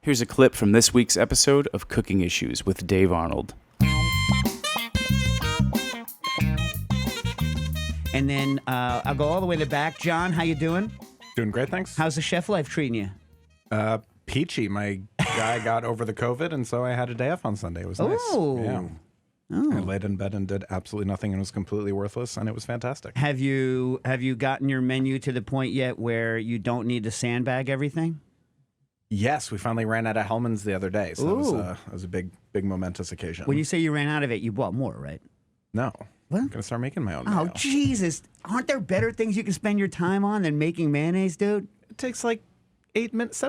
Here's a clip from this week's episode of Cooking Issues with Dave Arnold. And then I'll go all the way to the back. John, how you doing? Doing great, thanks. How's the chef life treating you? Peachy. My guy got over the COVID, and so I had a day off on Sunday. It was nice. Oh. Yeah. I laid in bed and did absolutely nothing and was completely worthless, and it was fantastic. Have you gotten your menu to the point yet where you don't need to sandbag everything? Yes, we finally ran out of Hellman's the other day, so that was a big momentous occasion. When you say you ran out of it, you bought more, right? No. What? I'm going to start making my own Oh, mayo. Jesus. Aren't there better things you can spend your time on than making mayonnaise, dude? It takes like 8 minutes.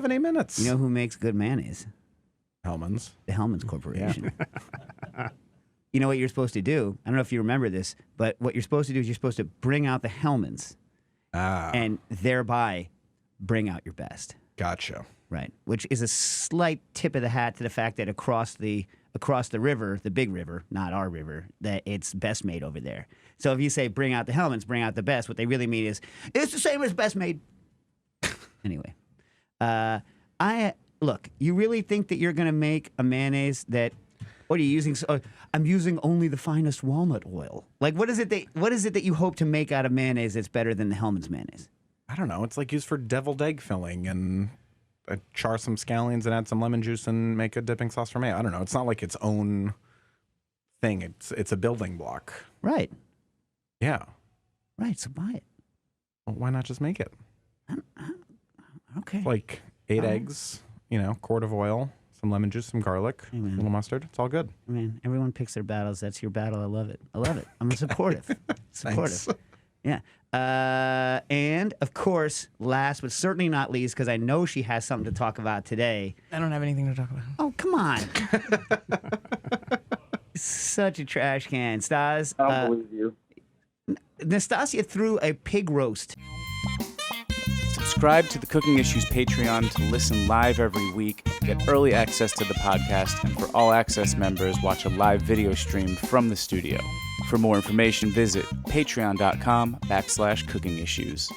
You know who makes good mayonnaise? Hellman's. The Hellman's Corporation. You know what you're supposed to do? I don't know if you remember this, but what you're supposed to do is you're supposed to bring out the Hellman's and thereby bring out your best. Gotcha. Right, which is a slight tip of the hat to the fact that across the river, the big river, not our river, that it's best made over there. So if you say bring out the Hellman's, bring out the best, what they really mean is it's the same as best made. Anyway, look, you really think that you're going to make a mayonnaise that? What are you using? I'm using only the finest walnut oil. Like, what is it that you hope to make out of mayonnaise that's better than the Hellman's mayonnaise? I don't know. It's like used for deviled egg filling, and I char some scallions and add some lemon juice and make a dipping sauce for mayo. I don't know. It's not like its own thing. It's a building block. Right. Yeah. Right. So buy it. Well, why not just make it? Okay. Like 8 eggs, quart of oil, some lemon juice, some garlic, a little mustard. It's all good. I mean, everyone picks their battles. That's your battle. I love it. I'm supportive. Supportive. Yeah. And, of course, last but certainly not least, because I know she has something to talk about today. I don't have anything to talk about. Oh, come on. Such a trash can. Stas. I don't believe you. Nastasia threw a pig roast. Subscribe to the Cooking Issues Patreon to listen live every week, get early access to the podcast, and for all access members, watch a live video stream from the studio. For more information, visit patreon.com/cookingissues.